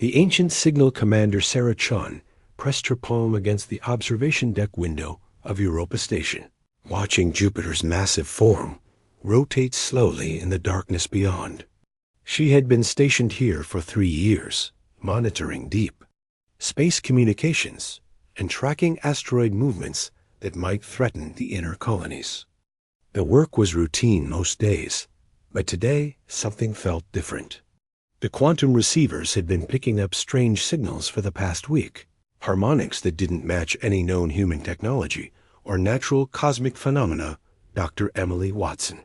The ancient signal commander Sarah Chun pressed her palm against the observation deck window of Europa Station, watching Jupiter's massive form rotate slowly in the darkness beyond. She had been stationed here for 3 years, monitoring deep space communications and tracking asteroid movements that might threaten the inner colonies. The work was routine most days, but today something felt different. The quantum receivers had been picking up strange signals for the past week, harmonics that didn't match any known human technology or natural cosmic phenomena. Dr. Emily Watson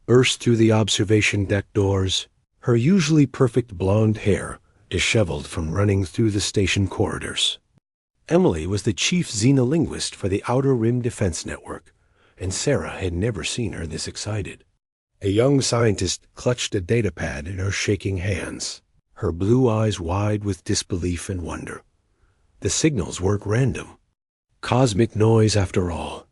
burst through the observation deck doors, her usually perfect blonde hair disheveled from running through the station corridors. Emily was the chief xenolinguist for the Outer Rim Defense Network, and Sarah had never seen her this excited. A young scientist clutched a datapad in her shaking hands, her blue eyes wide with disbelief and wonder. The signals weren't random. Cosmic noise after all.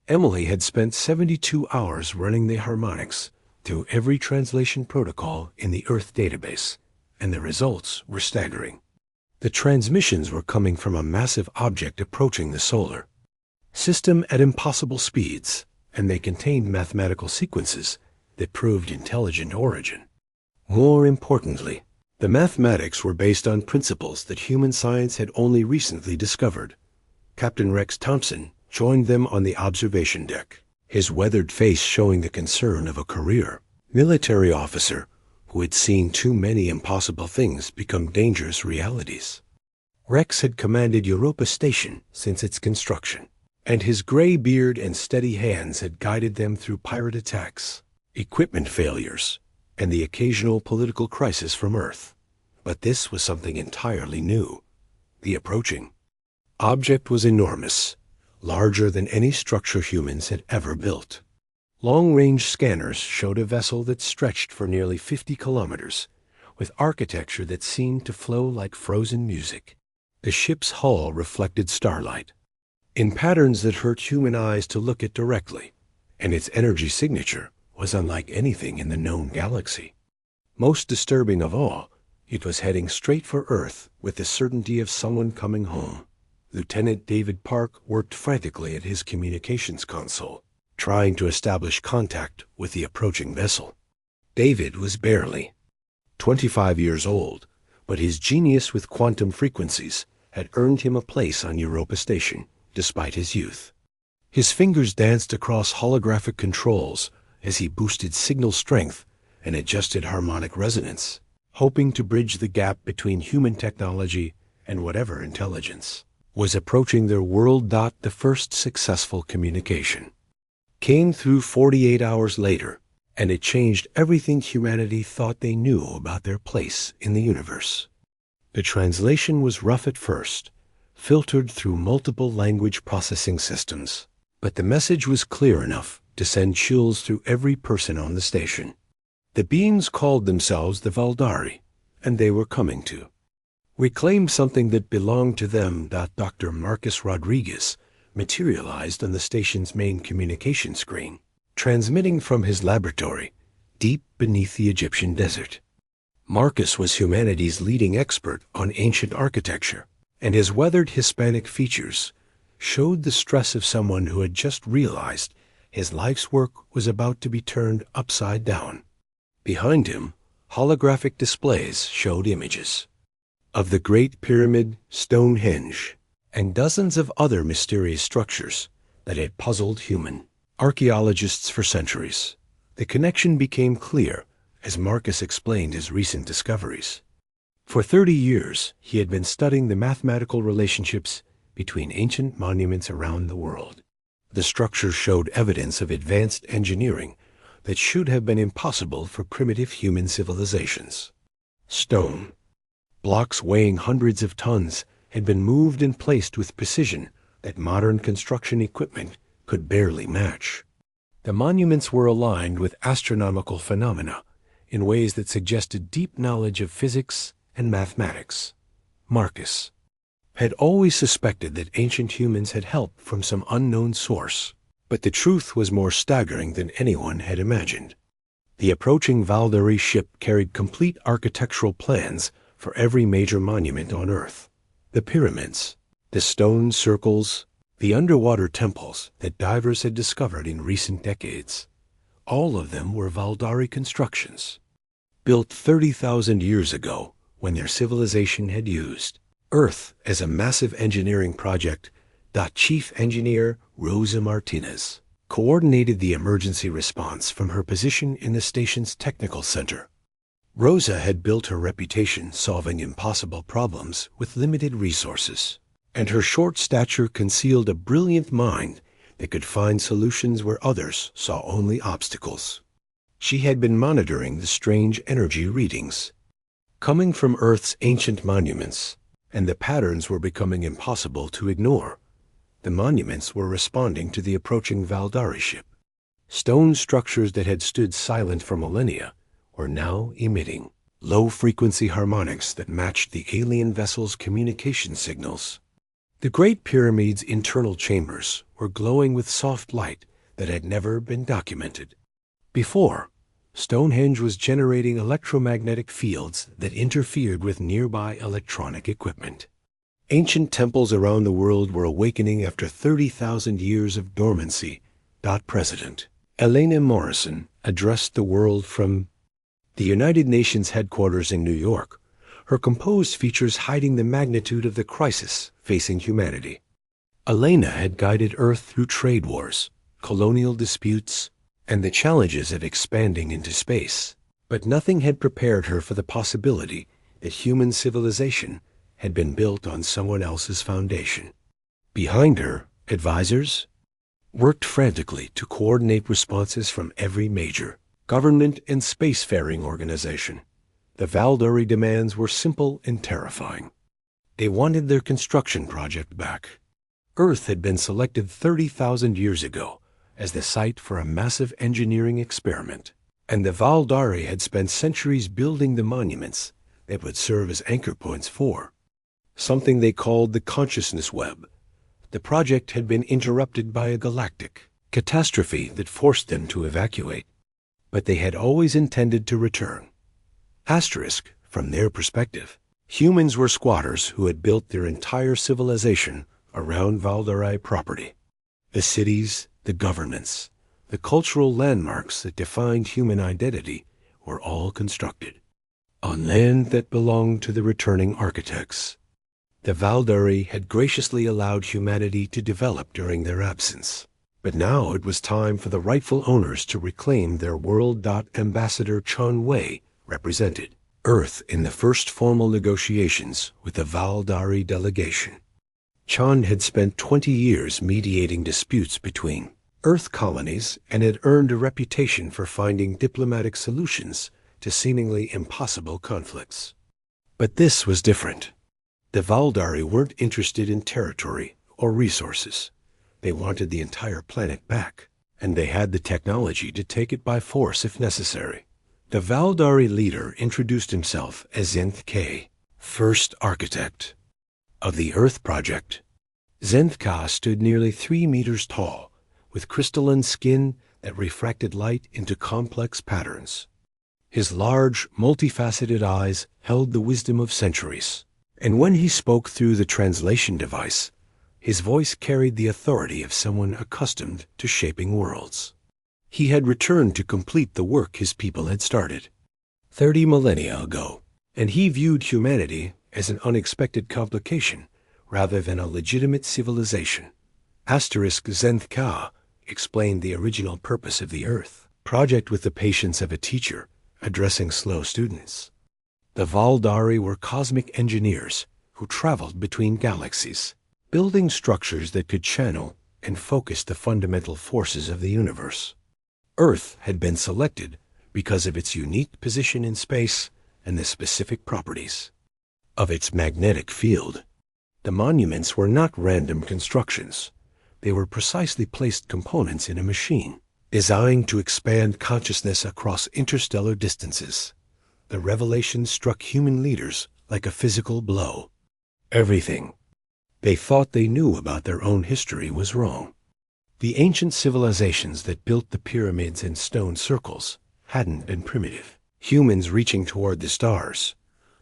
Emily had spent 72 hours running the harmonics through every translation protocol in the Earth database, and the results were staggering. The transmissions were coming from a massive object approaching the solar system at impossible speeds, and they contained mathematical sequences that proved intelligent origin. More importantly, the mathematics were based on principles that human science had only recently discovered. Captain Rex Thompson joined them on the observation deck, his weathered face showing the concern of a career military officer who had seen too many impossible things become dangerous realities. Rex had commanded Europa Station since its construction, and his gray beard and steady hands had guided them through pirate attacks, equipment failures, and the occasional political crisis from Earth. But this was something entirely new. The approaching object was enormous, larger than any structure humans had ever built. Long-range scanners showed a vessel that stretched for nearly 50 kilometers, with architecture that seemed to flow like frozen music. The ship's hull reflected starlight in patterns that hurt human eyes to look at directly, and its energy signature was unlike anything in the known galaxy. Most disturbing of all, it was heading straight for Earth with the certainty of someone coming home. Lieutenant David Park worked frantically at his communications console, trying to establish contact with the approaching vessel. David was barely 25 years old, but his genius with quantum frequencies had earned him a place on Europa Station, despite his youth. His fingers danced across holographic controls as he boosted signal strength and adjusted harmonic resonance, hoping to bridge the gap between human technology and whatever intelligence was approaching their world. The first successful communication came through 48 hours later, and it changed everything humanity thought they knew about their place in the universe. The translation was rough at first, filtered through multiple language processing systems, but the message was clear enough to send chills through every person on the station. The beings called themselves the Valdari, and they were coming to reclaim something that belonged to them. Dr. Marcus Rodriguez materialized on the station's main communication screen, transmitting from his laboratory deep beneath the Egyptian desert. Marcus was humanity's leading expert on ancient architecture, and his weathered Hispanic features showed the stress of someone who had just realized his life's work was about to be turned upside down. Behind him, holographic displays showed images of the Great Pyramid, Stonehenge, and dozens of other mysterious structures that had puzzled human archaeologists for centuries. The connection became clear as Marcus explained his recent discoveries. For 30 years, he had been studying the mathematical relationships between ancient monuments around the world. The structures showed evidence of advanced engineering that should have been impossible for primitive human civilizations. Stone blocks weighing hundreds of tons had been moved and placed with precision that modern construction equipment could barely match. The monuments were aligned with astronomical phenomena in ways that suggested deep knowledge of physics and mathematics. Marcus had always suspected that ancient humans had help from some unknown source, but the truth was more staggering than anyone had imagined. The approaching Valdari ship carried complete architectural plans for every major monument on Earth. The pyramids, the stone circles, the underwater temples that divers had discovered in recent decades. All of them were Valdari constructions, built 30,000 years ago when their civilization had used Earth as a massive engineering project. Chief Engineer Rosa Martinez coordinated the emergency response from her position in the station's technical center. Rosa had built her reputation solving impossible problems with limited resources, and her short stature concealed a brilliant mind that could find solutions where others saw only obstacles. She had been monitoring the strange energy readings coming from Earth's ancient monuments, and the patterns were becoming impossible to ignore. The monuments were responding to the approaching Valdari ship. Stone structures that had stood silent for millennia were now emitting low-frequency harmonics that matched the alien vessel's communication signals. The Great Pyramid's internal chambers were glowing with soft light that had never been documented before. Stonehenge was generating electromagnetic fields that interfered with nearby electronic equipment. Ancient temples around the world were awakening after 30,000 years of dormancy. President Elena Morrison addressed the world from the United Nations headquarters in New York, her composed features hiding the magnitude of the crisis facing humanity. Elena had guided Earth through trade wars, colonial disputes, and the challenges of expanding into space, but nothing had prepared her for the possibility that human civilization had been built on someone else's foundation. Behind her, advisors worked frantically to coordinate responses from every major government and spacefaring organization. The Valdari demands were simple and terrifying. They wanted their construction project back. Earth had been selected 30,000 years ago as the site for a massive engineering experiment, and the Valdari had spent centuries building the monuments that would serve as anchor points for something they called the consciousness web. The project had been interrupted by a galactic catastrophe that forced them to evacuate, but they had always intended to return. From their perspective, humans were squatters who had built their entire civilization around Valdari property. The cities, the governments, the cultural landmarks that defined human identity were all constructed on land that belonged to the returning architects. The Valdari had graciously allowed humanity to develop during their absence, but now it was time for the rightful owners to reclaim their world. Ambassador Chun Wei represented Earth in the first formal negotiations with the Valdari delegation. Chun had spent 20 years mediating disputes between Earth colonies and had earned a reputation for finding diplomatic solutions to seemingly impossible conflicts. But this was different. The Valdari weren't interested in territory or resources. They wanted the entire planet back, and they had the technology to take it by force if necessary. The Valdari leader introduced himself as Zenth K, first architect of the Earth project. Zenth Ka stood nearly 3 meters tall, with crystalline skin that refracted light into complex patterns. His large, multifaceted eyes held the wisdom of centuries, and when he spoke through the translation device, his voice carried the authority of someone accustomed to shaping worlds. He had returned to complete the work his people had started 30 millennia ago, and he viewed humanity as an unexpected complication rather than a legitimate civilization. Zenth Ka explained the original purpose of the Earth project with the patience of a teacher addressing slow students. The Valdari were cosmic engineers who traveled between galaxies, building structures that could channel and focus the fundamental forces of the universe. Earth had been selected because of its unique position in space and the specific properties of its magnetic field. The monuments were not random constructions. They were precisely placed components in a machine, designed to expand consciousness across interstellar distances. The revelation struck human leaders like a physical blow. Everything they thought they knew about their own history was wrong. The ancient civilizations that built the pyramids and stone circles hadn't been primitive humans reaching toward the stars.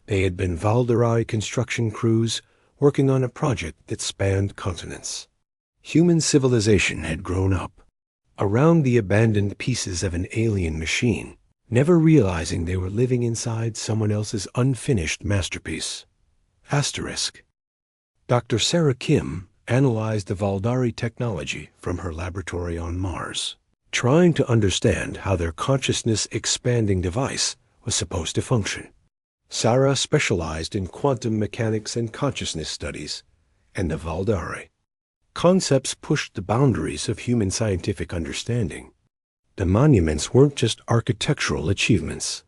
They had been Valderai construction crews working on a project that spanned continents. Human civilization had grown up around the abandoned pieces of an alien machine, never realizing they were living inside someone else's unfinished masterpiece. Asterisk. Dr. Sarah Kim analyzed the Valdari technology from her laboratory on Mars, trying to understand how their consciousness-expanding device was supposed to function. Sarah specialized in quantum mechanics and consciousness studies, and the Valdari concepts pushed the boundaries of human scientific understanding. The monuments weren't just architectural achievements.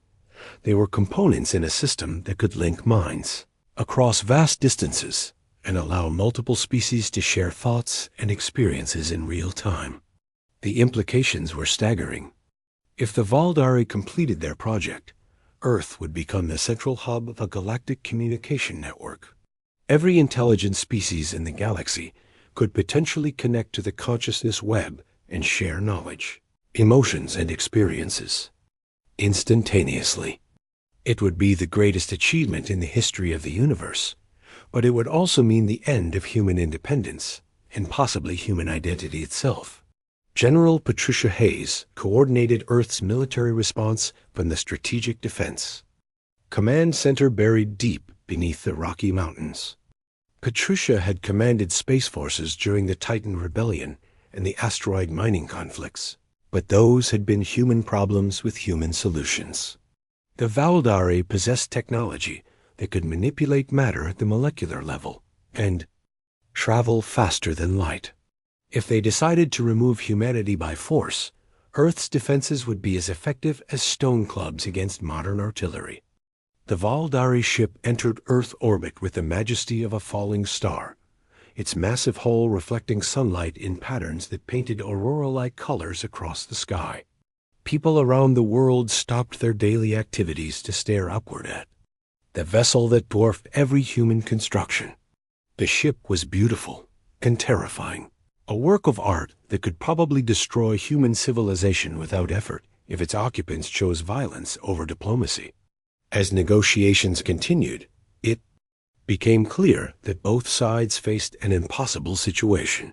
They were components in a system that could link minds across vast distances and allow multiple species to share thoughts and experiences in real time. The implications were staggering. If the Valdari completed their project, Earth would become the central hub of a galactic communication network. Every intelligent species in the galaxy could potentially connect to the consciousness web and share knowledge, emotions, and experiences instantaneously. It would be the greatest achievement in the history of the universe, but it would also mean the end of human independence and possibly human identity itself. General Patricia Hayes coordinated Earth's military response from the Strategic Defense Command Center buried deep beneath the Rocky Mountains. Patricia had commanded Space Forces during the Titan Rebellion and the asteroid mining conflicts, but those had been human problems with human solutions. The Valdari possessed technology that could manipulate matter at the molecular level and travel faster than light. If they decided to remove humanity by force, Earth's defenses would be as effective as stone clubs against modern artillery. The Valdari ship entered Earth orbit with the majesty of a falling star, its massive hull reflecting sunlight in patterns that painted aurora-like colors across the sky. People around the world stopped their daily activities to stare upward at the vessel that dwarfed every human construction. The ship was beautiful and terrifying, a work of art that could probably destroy human civilization without effort if its occupants chose violence over diplomacy. As negotiations continued, it became clear that both sides faced an impossible situation.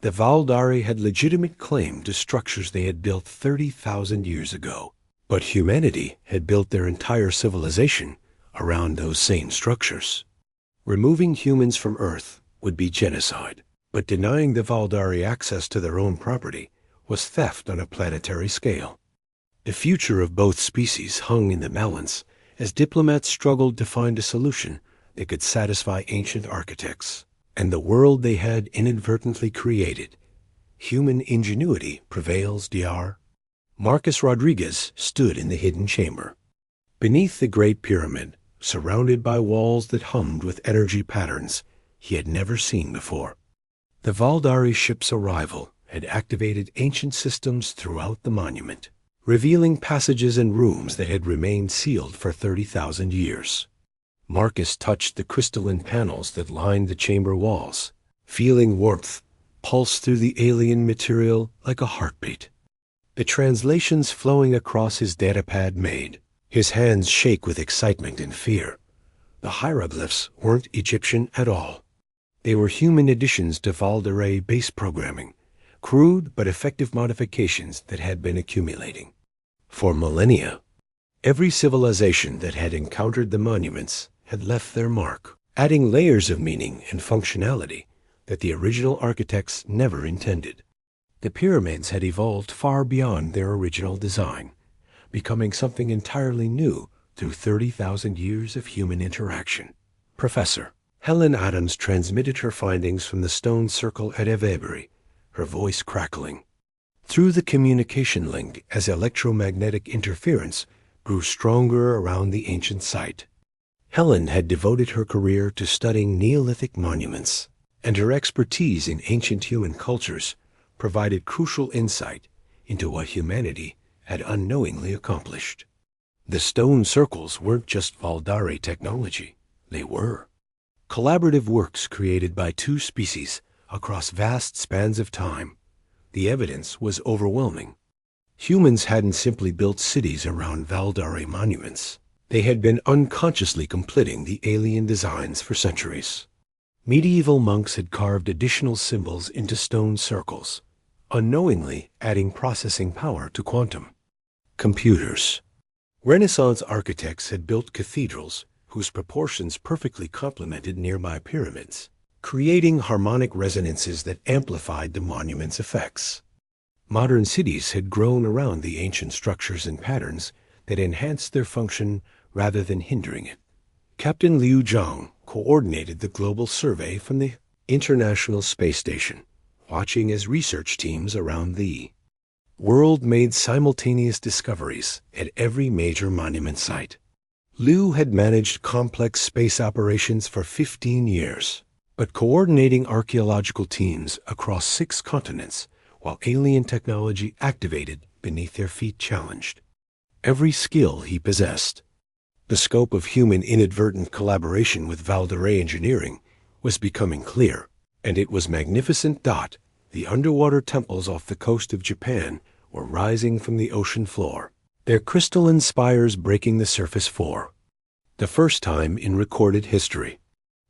The Valdari had legitimate claim to structures they had built 30,000 years ago, but humanity had built their entire civilization around those same structures. Removing humans from Earth would be genocide, but denying the Valdari access to their own property was theft on a planetary scale. The future of both species hung in the balance as diplomats struggled to find a solution that could satisfy ancient architects and the world they had inadvertently created. Human ingenuity prevails, Dr. Marcus Rodriguez stood in the hidden chamber. Beneath the Great Pyramid, surrounded by walls that hummed with energy patterns he had never seen before. The Valdari ship's arrival had activated ancient systems throughout the monument, revealing passages and rooms that had remained sealed for 30,000 years. Marcus touched the crystalline panels that lined the chamber walls, feeling warmth pulse through the alien material like a heartbeat. The translations flowing across his datapad made his hands shake with excitement and fear. The hieroglyphs weren't Egyptian at all. They were human additions to Valdari base programming, crude but effective modifications that had been accumulating for millennia. Every civilization that had encountered the monuments had left their mark, adding layers of meaning and functionality that the original architects never intended. The pyramids had evolved far beyond their original design, becoming something entirely new through 30,000 years of human interaction. Professor Helen Adams transmitted her findings from the stone circle at Avebury, her voice crackling through the communication link as electromagnetic interference grew stronger around the ancient site. Helen had devoted her career to studying Neolithic monuments, and her expertise in ancient human cultures provided crucial insight into what humanity had unknowingly accomplished. The stone circles weren't just Valdari technology. They were collaborative works created by two species across vast spans of time. The evidence was overwhelming. Humans hadn't simply built cities around Valdari monuments. They had been unconsciously completing the alien designs for centuries. Medieval monks had carved additional symbols into stone circles, unknowingly adding processing power to quantum computers. Renaissance architects had built cathedrals whose proportions perfectly complemented nearby pyramids, creating harmonic resonances that amplified the monument's effects. Modern cities had grown around the ancient structures and patterns that enhanced their function rather than hindering it. Captain Liu Zhang coordinated the global survey from the International Space Station, watching as research teams around the world made simultaneous discoveries at every major monument site. Liu had managed complex space operations for 15 years, but coordinating archaeological teams across 6 continents while alien technology activated beneath their feet challenged every skill he possessed. The scope of human inadvertent collaboration with Valdaray engineering was becoming clear, and it was magnificent. The underwater temples off the coast of Japan were rising from the ocean floor, their crystalline spires breaking the surface for the first time in recorded history.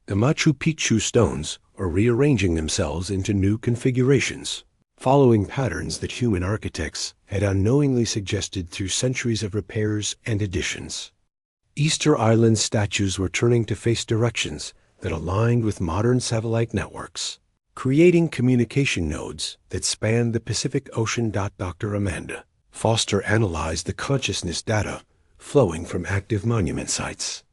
The Machu Picchu stones are rearranging themselves into new configurations, following patterns that human architects had unknowingly suggested through centuries of repairs and additions. Easter Island statues were turning to face directions that aligned with modern satellite networks, creating communication nodes that spanned the Pacific Ocean. Dr. Amanda Foster analyzed the consciousness data flowing from active monument sites.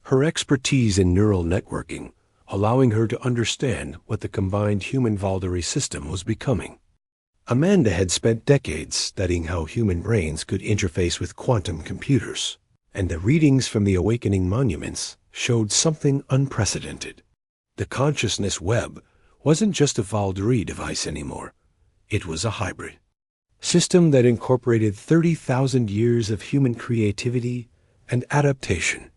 Her expertise in neural networking, allowing her to understand what the combined human-Valdaray system was becoming. Amanda had spent decades studying how human brains could interface with quantum computers, and the readings from the awakening monuments showed something unprecedented. The consciousness web wasn't just a Valdaray device anymore. It was a hybrid system that incorporated 30,000 years of human creativity and adaptation.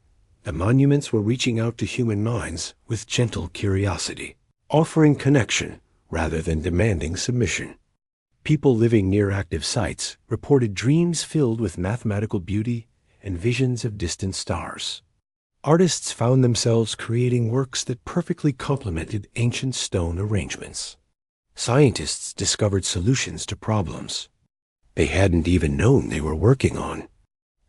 The monuments were reaching out to human minds with gentle curiosity, offering connection rather than demanding submission. People living near active sites reported dreams filled with mathematical beauty and visions of distant stars. Artists found themselves creating works that perfectly complemented ancient stone arrangements. Scientists discovered solutions to problems they hadn't even known they were working on.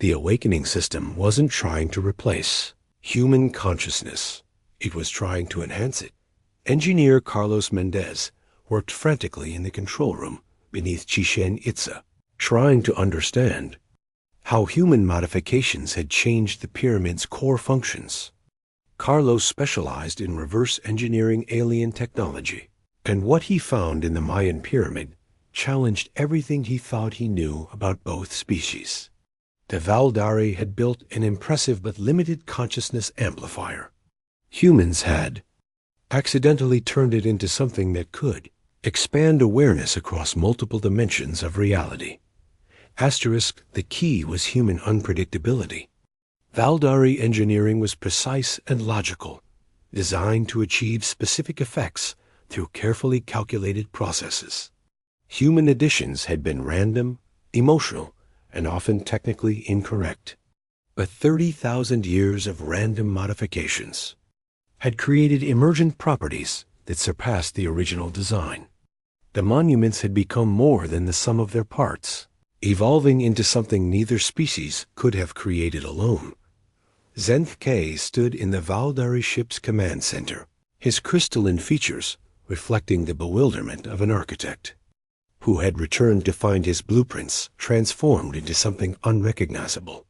The awakening system wasn't trying to replace human consciousness. It was trying to enhance it. Engineer Carlos Mendez worked frantically in the control room beneath Chichen Itza, trying to understand how human modifications had changed the pyramid's core functions. Carlos specialized in reverse engineering alien technology, and what he found in the Mayan pyramid challenged everything he thought he knew about both species. The Valdaray had built an impressive but limited consciousness amplifier. Humans had accidentally turned it into something that could expand awareness across multiple dimensions of reality. The key was human unpredictability. Valdaray engineering was precise and logical, designed to achieve specific effects through carefully calculated processes. Human additions had been random, emotional, and often technically incorrect. But 30,000 years of random modifications had created emergent properties that surpassed the original design. The monuments had become more than the sum of their parts, evolving into something neither species could have created alone. Zenth K stood in the Valdaray ship's command center, his crystalline features reflecting the bewilderment of an architect who had returned to find his blueprints transformed into something unrecognizable.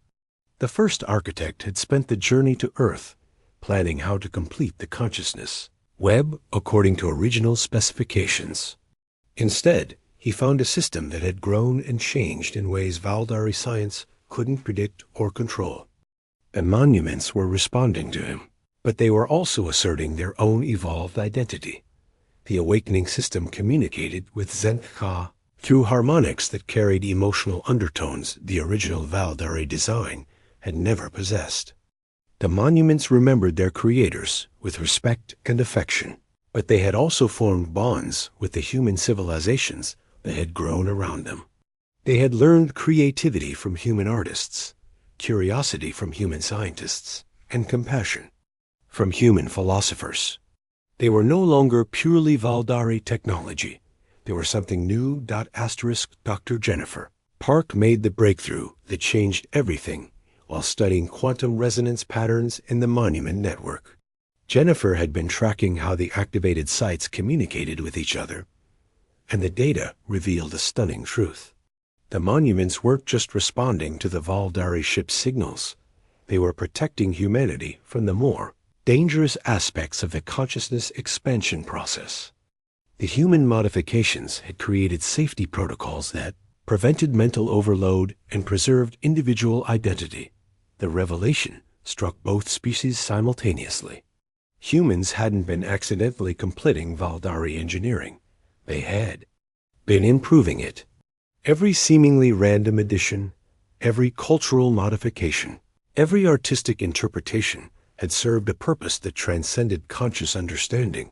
The first architect had spent the journey to Earth, planning how to complete the consciousness web according to original specifications. Instead, he found a system that had grown and changed in ways Valdaray science couldn't predict or control. The monuments were responding to him, but they were also asserting their own evolved identity. The awakening system communicated with Zenth-Ka through harmonics that carried emotional undertones the original Valdaray design had never possessed. The monuments remembered their creators with respect and affection, but they had also formed bonds with the human civilizations that had grown around them. They had learned creativity from human artists, curiosity from human scientists and compassion from human philosophers. They were no longer purely Valdari technology. They were something new. Dr. Jennifer Park made the breakthrough that changed everything while studying quantum resonance patterns in the Monument network. Jennifer had been tracking how the activated sites communicated with each other, and the data revealed a stunning truth. The monuments weren't just responding to the Valdari ship's signals. They were protecting humanity from the more dangerous aspects of the consciousness expansion process. The human modifications had created safety protocols that prevented mental overload and preserved individual identity. The revelation struck both species simultaneously. Humans hadn't been accidentally completing Valdari engineering. They had been improving it. Every seemingly random addition, every cultural modification, every artistic interpretation had served a purpose that transcended conscious understanding.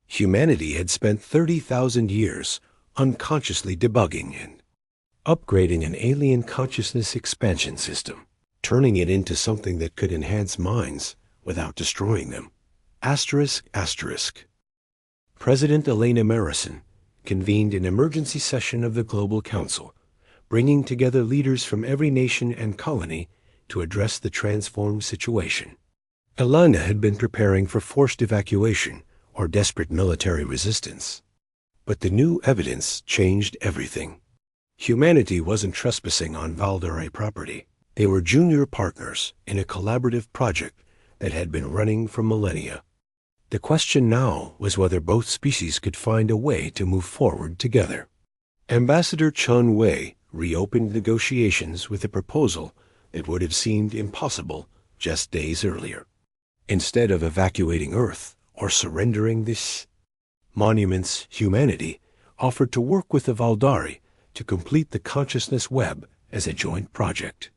Humanity had spent 30,000 years unconsciously debugging and upgrading an alien consciousness expansion system, turning it into something that could enhance minds without destroying them. President Elena Marison convened an emergency session of the Global Council, bringing together leaders from every nation and colony to address the transformed situation. Elena had been preparing for forced evacuation or desperate military resistance. But the new evidence changed everything. Humanity wasn't trespassing on Valdari property. They were junior partners in a collaborative project that had been running for millennia. The question now was whether both species could find a way to move forward together. Ambassador Chun Wei reopened negotiations with a proposal that would have seemed impossible just days earlier. Instead of evacuating Earth or surrendering this monument's humanity, offered to work with the Valdari to complete the consciousness web as a joint project.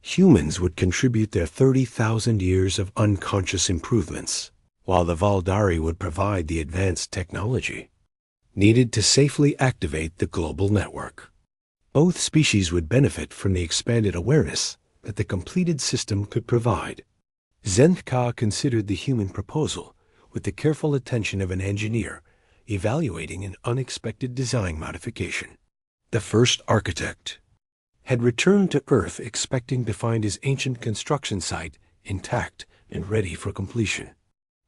Humans would contribute their 30,000 years of unconscious improvements, while the Valdari would provide the advanced technology needed to safely activate the global network. Both species would benefit from the expanded awareness that the completed system could provide. Zenka considered the human proposal with the careful attention of an engineer evaluating an unexpected design modification. The first architect had returned to Earth expecting to find his ancient construction site intact and ready for completion.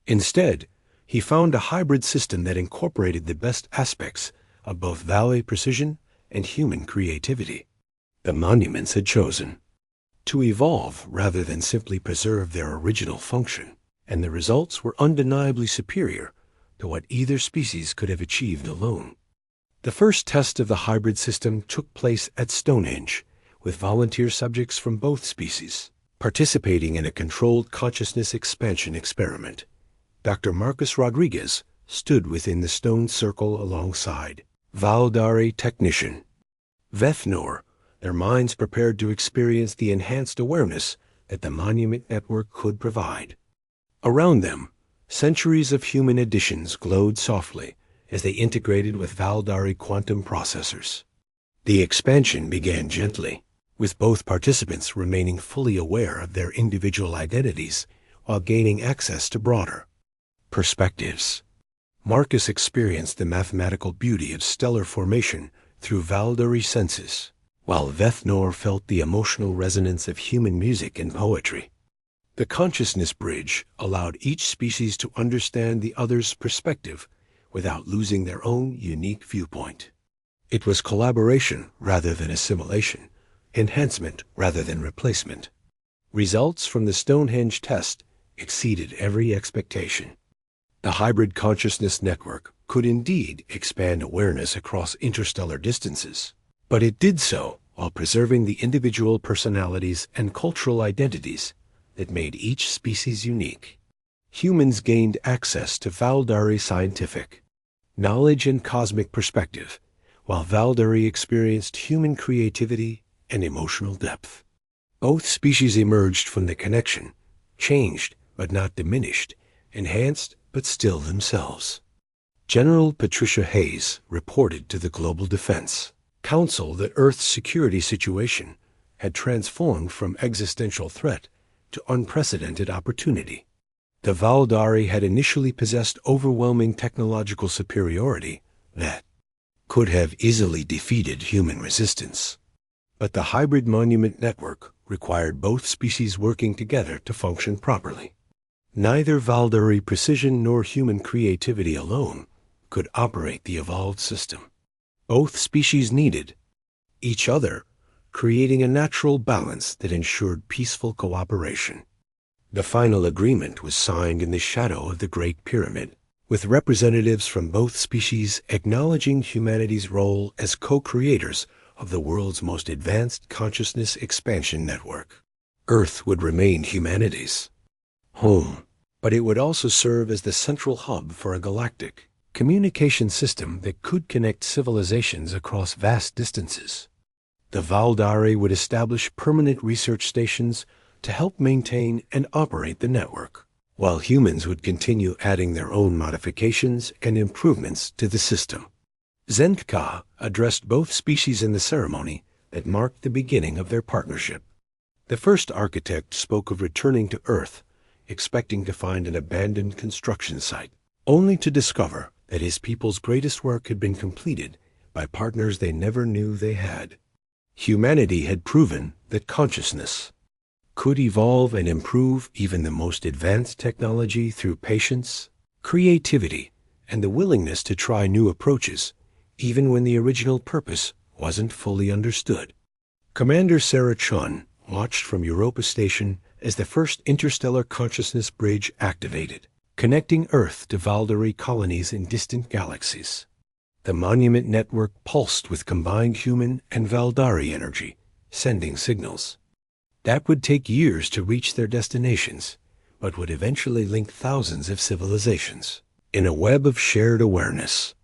Instead, he found a hybrid system that incorporated the best aspects of both Valley precision and human creativity. The monuments had chosen to evolve rather than simply preserve their original function, and the results were undeniably superior to what either species could have achieved alone. The first test of the hybrid system took place at Stonehenge, with volunteer subjects from both species participating in a controlled consciousness expansion experiment. Dr. Marcus Rodriguez stood within the stone circle alongside Valdari technician Vethnor, their minds prepared to experience the enhanced awareness that the Monument Network could provide. Around them, centuries of human additions glowed softly as they integrated with Valdari quantum processors. The expansion began gently, with both participants remaining fully aware of their individual identities while gaining access to broader perspectives. Marcus experienced the mathematical beauty of stellar formation through Valdari senses, while Vethnor felt the emotional resonance of human music and poetry. The consciousness bridge allowed each species to understand the other's perspective without losing their own unique viewpoint. It was collaboration rather than assimilation, enhancement rather than replacement. Results from the Stonehenge test exceeded every expectation. The hybrid consciousness network could indeed expand awareness across interstellar distances, but it did so while preserving the individual personalities and cultural identities that made each species unique. Humans gained access to Valdari scientific knowledge and cosmic perspective, while Valdari experienced human creativity and emotional depth. Both species emerged from the connection, changed but not diminished, enhanced but still themselves. General Patricia Hayes reported to the Global Defense Council that Earth's security situation had transformed from existential threat to unprecedented opportunity. The Valdari had initially possessed overwhelming technological superiority that could have easily defeated human resistance. But the hybrid monument network required both species working together to function properly. Neither Valdari precision nor human creativity alone could operate the evolved system. Both species needed each other, creating a natural balance that ensured peaceful cooperation. The final agreement was signed in the shadow of the Great Pyramid, with representatives from both species acknowledging humanity's role as co-creators of the world's most advanced consciousness expansion network. Earth would remain humanity's home, but it would also serve as the central hub for a galactic communication system that could connect civilizations across vast distances. The Valdari would establish permanent research stations to help maintain and operate the network, while humans would continue adding their own modifications and improvements to the system. Zentka addressed both species in the ceremony that marked the beginning of their partnership. The first architect spoke of returning to Earth, expecting to find an abandoned construction site, only to discover that his people's greatest work had been completed by partners they never knew they had. Humanity had proven that consciousness could evolve and improve even the most advanced technology through patience, creativity, and the willingness to try new approaches, even when the original purpose wasn't fully understood. Commander Sarah Chun watched from Europa Station as the first interstellar consciousness bridge activated, connecting Earth to Valdari colonies in distant galaxies. The monument network pulsed with combined human and Valdari energy, sending signals that would take years to reach their destinations, but would eventually link thousands of civilizations in a web of shared awareness.